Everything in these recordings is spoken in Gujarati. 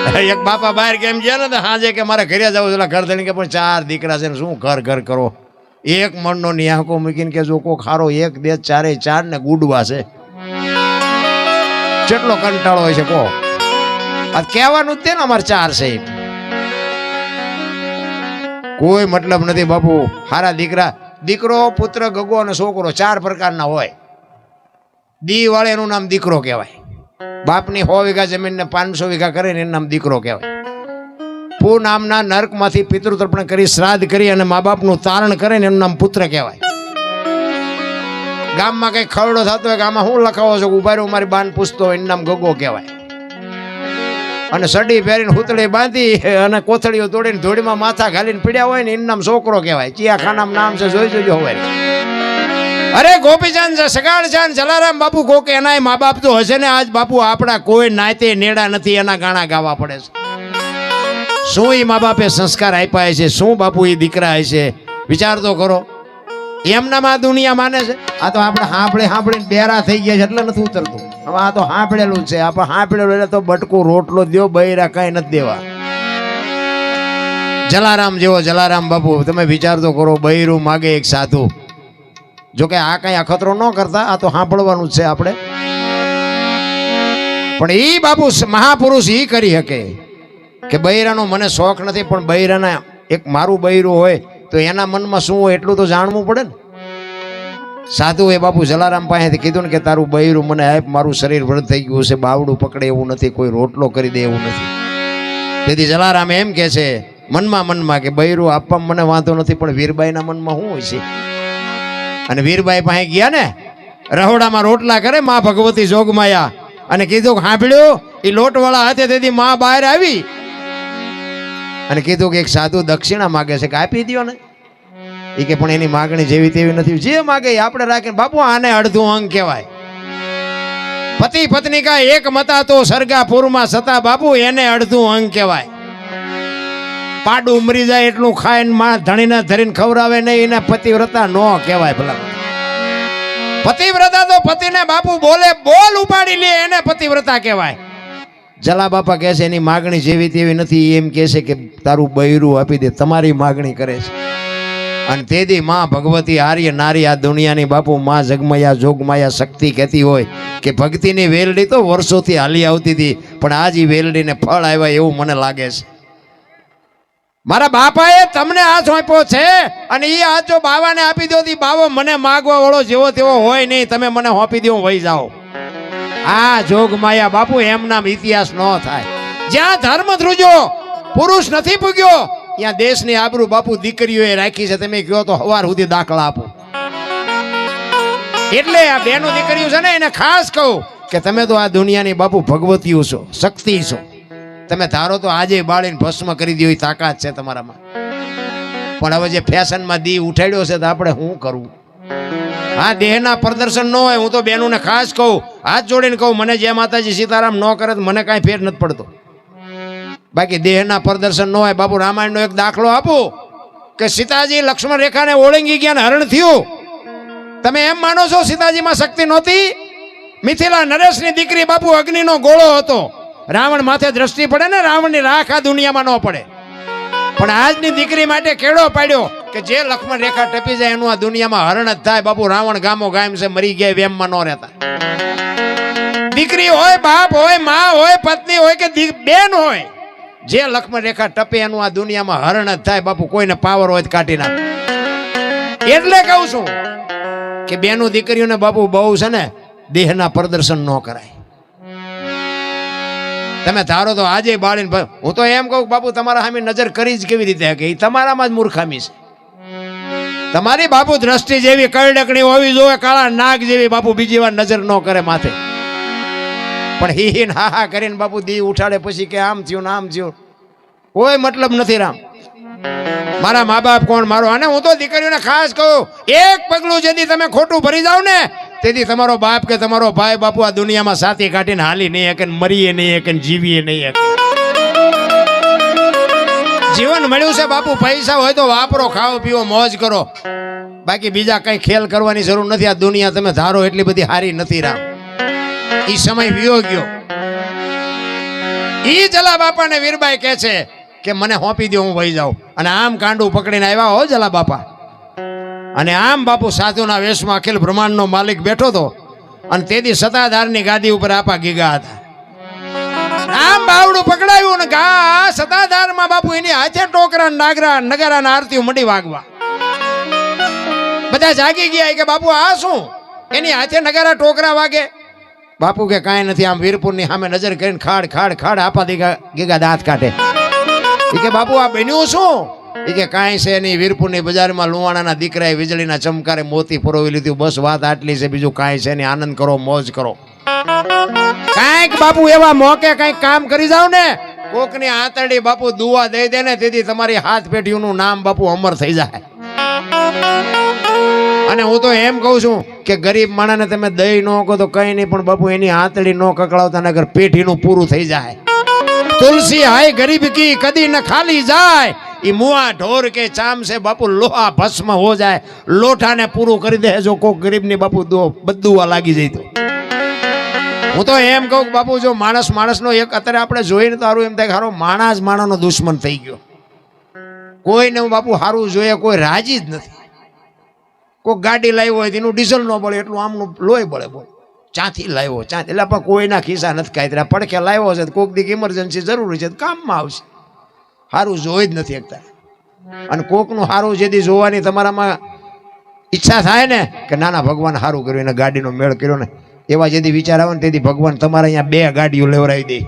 એક બાપા બહાર કેમ ગયા ને હાજે કે મારે ઘરે જવું એટલે ઘર ધણી કે પણ 4 દીકરા છે ને શું ઘર ઘર કરો એક મણનો ની આંખો મૂકીને કે જો કોક ખારો એક બે ચારે ચાર ને ગુડવા છે કેટલો કંટાળો હોય છે કો આ કહેવાનું જ તે ને અમારે 4 છે કોઈ મતલબ નથી બાપુ હારા દીકરા દીકરો પુત્ર ગગો અને છોકરો 4 પ્રકારના હોય દી વાળે એનું નામ દીકરો કહેવાય બાપની 100 વીઘા જમીનને 500 વીઘા કરે ને એનું નામ દીકરો કહેવાય પૂ નામના નર્કમાંથી પિતૃતર્પણ કરી શ્રાદ્ધ કરી અને મા બાપનું તારણ કરે ને એનું નામ પુત્ર કહેવાય ગામમાં કઈ ખરડો થતો હોય કે આમાં હું લખાવો છો ઉભા રહ્યો મારી બાન પૂછતો હોય એનું નામ ગગો કહેવાય અને સડી પહેરીને હુતળી બાંધી અને કોથળીઓ તોડીને ધોળીમાં માથા ઘાલીને પીડ્યા હોય ને એનું નામ છોકરો કહેવાય ચિયાખાનામાં નામ છે જોઈ જોજો હવે અરે ગોપીચંદ સગાળચંદ જલારામ બાપુ કોકે એના મા બાપ તો હશે ને આજ બાપુ આપણા કોઈ નાતે નેડા નથી એના ગાણા ગાવા પડે છે શું એ મા બાપે સંસ્કાર આપ્યા છે શું બાપુ એ દીકરા છે વિચાર તો કરો એમનામાં દુનિયા માને છે આ તો આપણે સાંભળીને બેરા થઈ ગયા છે એટલે નથી ઉતરતું હવે આ તો સાંભળેલું છે આપણે સાંભળેલું એટલે તો બટકું રોટલો દો બૈરા કઈ નથી દેવા જલારામ જેવો જલારામ બાપુ તમે વિચાર તો કરો બૈરું માગે એક સાધુ જોકે આ કઈ અખતરો ન કરતા આ તો સાંભળવાનું જ છે આપણે પણ ઈ બાપુ મહાપુરુષ ઈ કરી શકે કે બૈરાનો મને શોખ નથી પણ બૈરાના એક મારું બૈરું હોય તો એના મનમાં શું હોય એટલું તો જાણવું પડે ને સાધુ એ બાપુ જલારામ પાસેથી કીધું ને કે તારું બૈરું મને આપ મારું શરીર વ્રત થઈ ગયું છે બાવડું પકડે એવું નથી કોઈ રોટલો કરી દે એવું નથી તેથી જલારામ એમ કે છે મનમાં કે બૈરું આપવામાં મને વાંધો નથી પણ વીરબાઈના મનમાં શું હોય છે અને વીરબાઈ પાસે ગયા ને રહોડામાં રોટલા કરે માં ભગવતી જોગમાયા અને કીધું કે સાંભળ્યું એ લોટવાળા હાથે તેથી માં બહાર આવી અને કીધું કે એક સાધુ દક્ષિણા માગે છે કે આપી દો ને એ કે પણ એની માગણી જેવી તેવી નથી જે માગે આપણે રાખીને બાપુ આને અડધું અંગ કહેવાય પતિ પત્ની કા એક મતા તો સરગાપુરમાં સતા બાપુ એને અડધું અંગ કહેવાય પાડું મરી જાય એટલું ખાઈને માં ધણીને ધરીને ખવડાવે નહીં એને પતિવ્રતા નો કહેવાય ભલા પતિવ્રતા તો પતિને બાપુ બોલ ઉપાડી લે એને પતિવ્રતા કહેવાય જલા બાપા કહે છે એની માગણી જેવી તેવી નથી એમ કહે છે કે તારું બૈરું આપી દે તમારી માગણી કરે છે અને તેથી માં ભગવતી આર્ય નારી આ દુનિયાની બાપુ માં જગમયા જોગમાયા શક્તિ કહેતી હોય કે ભક્તિની વેલડી તો વર્ષોથી હાલી આવતી હતી પણ આજ એ વેલડીને ફળ આવ્યા એવું મને લાગે છે મારા બાપાએ તમને આ સોંપ્યો છે અને એ આ જો બાવાને આપી દો બાવો મને માગવા વાળો જેવો તેવો હોય નહીં તમે મને સોંપી દો વહી જાઓ આ જોગમાયા બાપુ એમ નામ ઇતિહાસ ન થાય જ્યાં ધર્મ ધ્રુજો પુરુષ નથી પૂગ્યો ત્યાં દેશની આબરૂ બાપુ દીકરીઓએ રાખી છે તમે કહો તો હવાર સુધી દાખલા આપો એટલે આ બેનો દીકરીઓ છે ને એને ખાસ કહું કે તમે તો આ દુનિયાની બાપુ ભગવતીઓ છો શક્તિ છો તમે ધારો તો આજે બાળીને ભસ્મ કરી દો તાકાત છે તમારામાં પણ હવે જે ફેશનમાં દી ઉઠાડ્યો છે તો આપણે શું કરવું હા દેહના પ્રદર્શન ન હોય હું તો બેનોને ખાસ કહું હાથ જોડીને કહું મને જે માતાજી સીતારામ ન કરે તો મને કાંઈ ફેર નથી પડતો બાકી દેહના પ્રદર્શન ન હોય બાપુ રામાયણનો એક દાખલો આપો કે સીતાજી લક્ષ્મણ રેખાને ઓળંગી ગયા ને હરણ થયું તમે એમ માનો છો સીતાજીમાં શક્તિ નહોતી મિથિલા નરેશની દીકરી બાપુ અગ્નિનો ગોળો હતો રાવણ માથે દ્રષ્ટિ પડે ને રાવણની રાખ આ દુનિયામાં ન પડે પણ આજની દીકરી માટે કેળો પાડ્યો કે જે લક્ષ્મણ રેખા ટપી જાય એનું આ દુનિયામાં હરણ જ થાય બાપુ રાવણ ગામો ગામ છે મરી ગયા વેમમાં ન રહેતા દીકરી હોય બાપ હોય માં હોય પત્ની હોય કે બેન હોય જે લક્ષ્મણ રેખા ટપે એનું આ દુનિયામાં હરણ જ થાય બાપુ કોઈને પાવર હોય તો કાઢી નાખે એટલે કહું છું કે બેનું દીકરીઓને બાપુ બહુ છે ને દેહના પ્રદર્શન ન કરાય તમે ધારો તો આજે બાળીને હું તો એમ કહું બાપુ તમારા સામે નજર કરી જ કેવી રીતે કે તમારામાં જ મૂર્ખામી છે તમારી બાપુ દ્રષ્ટિ જેવી કરડકણી હોવી જોઈએ કાળા નાગ જેવી બાપુ બીજી વાર નજર ન કરે માથે પણ હીન હા કરીને બાપુ દી ઉઠાડે પછી કે આમ થયું ને આમ થયું કોઈ મતલબ નથી રામ મારા મા બાપ કોણ મારો અને હું તો દીકરીઓને ખાસ કહું એક પગલું જેથી તમે ખોટું ભરી જાવ ને તેથી તમારો બાપ કે તમારો ભાઈ બાપુ આ દુનિયામાં સાથી કાઢીને હાલી નહીં શકે મરીએ નહીં શકે જીવીએ નહીં શકે જીવન મળ્યું છે બાપુ પૈસા હોય તો વાપરો ખાઓ પીવો મોજ કરો બાકી બીજા કઈ ખેલ કરવાની જરૂર નથી આ દુનિયા તમે ધારો એટલી બધી હારી નથી રામ ઈ સમય વિયો ગયો ઈ જલા બાપાને વીરબાઈ કહે છે કે મને હોપી દો, હું વહી જાઉં. અને આમ કાંડું પકડીને આવ્યા હો જલા બાપા. અને આમ બાપુ સાધુના વેશમાં અખિલ બ્રહ્માંડનો માલિક બેઠો હતો. અને તેથી સતાધારની ગાદી ઉપર આપા ગીગા હતા. આમ બાવડું પકડાયું ને ગા સતાધારમાં બાપુ એની હાથે ટોકરા નાગરા નગારાના આરતીઓ મંડી વાગવા. બધા જાગી ગયા કે બાપુ આ શું? એની હાથે નગારા ટોકરા વાગે. બાપુ કે કાંઈ નથી. આમ વીરપુરની સામે નજર કરીને ખાડ ખાડ ખાડ આપા ગીગા દાંત કાઢે. એ કે બાપુ આ બન્યું શું? એ કે કાંઈ છે નહીં, વીરપુરની બજારમાં લુવાણાના દીકરાએ વીજળીના ચમકારે મોતી પરોવી લીધું, બસ વાત આટલી છે, બીજું કાંઈ છે નહીં. આનંદ કરો, મોજ કરો. કાંઈક બાપુ એવા મોકે કાંઈક કામ કરી જાવ ને, કોકની આંતરડી બાપુ દુઆ દઈ દે ને, તેથી તમારી હાથ પેઢીનું નામ બાપુ અમર થઈ જાય. અને હું તો એમ કહું છું કે ગરીબ માણસને તમે દઈ ન કહો તો કઈ નહીં, પણ બાપુ એની આંતળી ન કકડાવતા નગર પેઢીનું પૂરું થઈ જાય. તુલસી હાય ગરીબ કી કદી ન ખાલી જાય, ઈ મુઆ ઢોર કે ચામ છે બાપુ લોહા ભસ્મ હો જાય. લોઠાને પૂરું કરી દે જો કોક ગરીબની બાપુ બદુઆ લાગી જાય તો. હું તો એમ કહું બાપુ જો માણસનો એક અત્યારે આપણે જોઈને તો સારું એમ થાય કે હારો માણસ માણસનો દુશ્મન થઈ ગયો. કોઈને હું બાપુ સારું જોઈએ કોઈ રાજી જ નથી. કોઈક ગાડી લાવ્યો હોય તેનું ડીઝલ ન બળે એટલું આમનું લોહી બળે. બોલ ચાથી લાવ્યો ચાથી, એટલે પણ કોઈના ખિસ્સા નથી કાંઈ. પડખે લાવ્યો છે કોઈક દીક ઇમરજન્સી જરૂરી છે કામમાં આવશે. સારું જોઈ જ નથી એકતા. અને કોકનું સારું જેથી જોવાની તમારામાં ઈચ્છા થાય ને કે નાના ભગવાન સારું કર્યું, એને ગાડીનો મેળ કર્યો ને, એવા જેથી વિચાર આવે ને તેથી ભગવાન તમારે અહીંયા 2 ગાડીઓ લેવડાવી દે.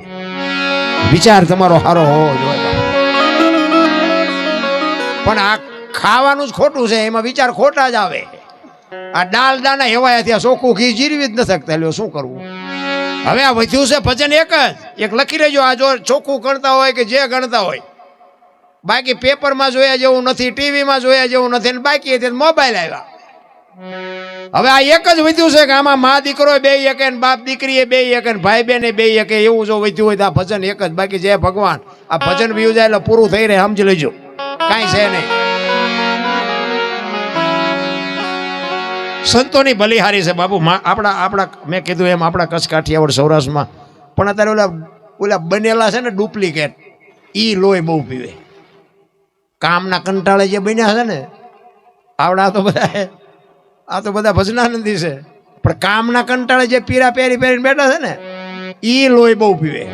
વિચાર તમારો સારો હોવો જોઈએ. પણ આ ખાવાનું જ ખોટું છે, એમાં વિચાર ખોટા જ આવે. આ ડાલ દાના એવા ત્યાં ચોખ્ખું ઘી જીરવી જ ન શકતા. લ્યો શું કરવું? હવે આ વધ્યું છે ભજન એક લખી રહેજો. આ જો ચોખ્ખું ગણતા હોય કે જે ગણતા હોય, બાકી પેપરમાં જોયા જેવું નથી, ટીવીમાં જોયા જેવું નથી, ને બાકી મોબાઈલ આવ્યા. હવે આ એક જ વધ્યું છે કે આમાં મા દીકરો 2 એકે, બાપ દીકરી 2 એકે, ભાઈ બહેન 2 એકે, એવું જો વધ્યું હોય તો આ ભજન એક જ. બાકી જય ભગવાન આ ભજન વ્યુ જાય એટલે પૂરું થઈ રહે, સમજી લેજો. કાંઈ છે નહીં. સંતોની બલિહારી છે બાપુ. આપણા મેં કીધું એમ આપણા કચ્છ કાઠિયાવાડ સૌરાષ્ટ્રમાં પણ અત્યારે ઓલા બનેલા છે ને ડુપ્લિકેટ, ઈ લોહી બહુ પીવે. કામના કંટાળે જે બન્યા છે ને આવડા આ તો બધા ભજનાનંદી છે, પણ કામના કંટાળે જે પીરા પહેરીને બેઠા છે ને ઈ લોહી બહુ પીવે.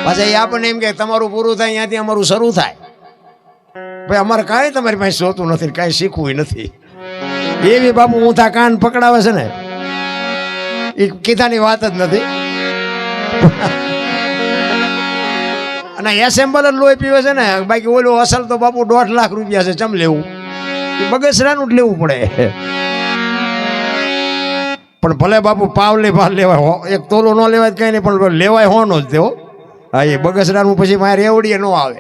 પાછા એ આપણને એમ કે તમારું પૂરું થાય ત્યાંથી અમારું શરૂ થાય. ભાઈ અમારે કાંઈ તમારી પાસે જોતું નથી, કાંઈ શીખવું નથી. એવી બાપુ ઊંધા કાન પકડાવે છે ને, એ કીધાની વાત જ નથી. અને એસેમ્બલ જ લોહી પીવે છે ને. બાકી ઓલું અસલ તો બાપુ 1.5 લાખ રૂપિયા છે, ચમ લેવું? એ બગસરાનું જ લેવું પડે. પણ ભલે બાપુ પાવલી ભાર લેવાય, એક તોલો ન લેવાય કઈ નહીં, પણ લેવાય હોનો જ તેવો. હા, એ બગસરાનું પછી મારે રેવડીએ ન આવે.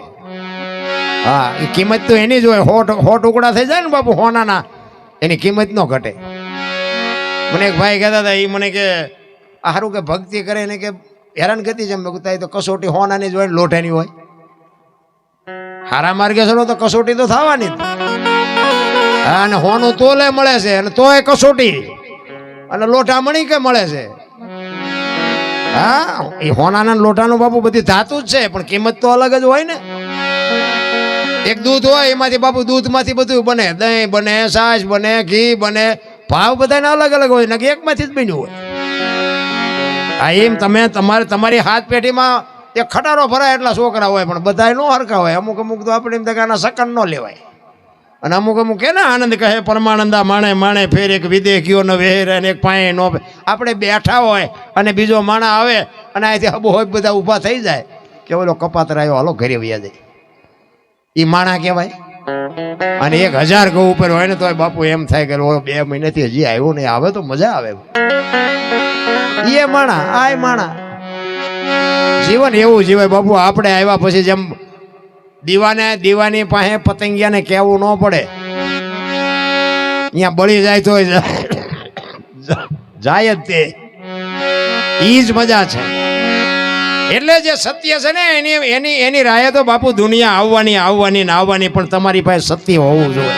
હા, એ કિંમત તો એની જ હોય. 100 ટુકડા થઈ જાય ને બાપુ હોનાના, એની કિંમત ન ઘટે. મને એક ભાઈ કહેતા હતા, એ મને કે સારું કે ભક્તિ કરે ને કે હેરાન ગતિ છે. મેં કહેતા તો કસોટી હોનાની જ હોય ને લોઠાની હોય. હારા માર્ગે ચલો તો કસોટી તો થવાની જ. હા, અને હોનું તોલે મળે છે અને તોય કસોટી, અને લોઠા મણી કે મળે છે. હા, એ હોનાના લોટાનું બાપુ બધી ધાતુ જ છે, પણ કિંમત તો અલગ જ હોય ને. એક દૂધ હોય એમાંથી બાપુ દૂધમાંથી બધું બને, દહીં બને, છાશ બને, ઘી બને. ભાવ બધાને અલગ અલગ હોય ને એકમાંથી જ બન્યું હોય. હા, એમ તમારી હાથ પેઢીમાં એક ખટારો ભરાય એટલા છોકરા હોય, પણ બધા ન હરખા હોય. અમુક તો આપણે એમ આના સકન ન લેવાય. અને અમુક કે ને આનંદ કહે પરમાનંદા માણે માણે ફેર એક વિદેહ ગયો ન વેર અને એક પાએ નો. આપણે બેઠા હોય અને બીજો માણા આવે અને અહીંથી હબો હોય બધા ઊભા થઈ જાય કે ઓલો કપાતર આવ્યો, હાલો ઘરે વયા જાય. એ માણા કહેવાય. અને 1000 ગૌ ઉપર હોય ને તો બાપુ એમ થાય કે 2 મહિનાથી હજી આવ્યો નહીં, આવે તો મજા આવે. એ માણા આ માણા જીવન એવું જીવાય બાપુ. આપણે આવ્યા પછી જેમ દીવાની પાસે પતંગિયાને કહેવું ન પડે, અહીંયા બળી જાય તો જાય જ તે. ઈ જ મજા છે. એટલે જે સત્ય છે ને એની રાહે તો બાપુ દુનિયા આવવાની પણ તમારી પાસે સત્ય હોવું જોઈએ.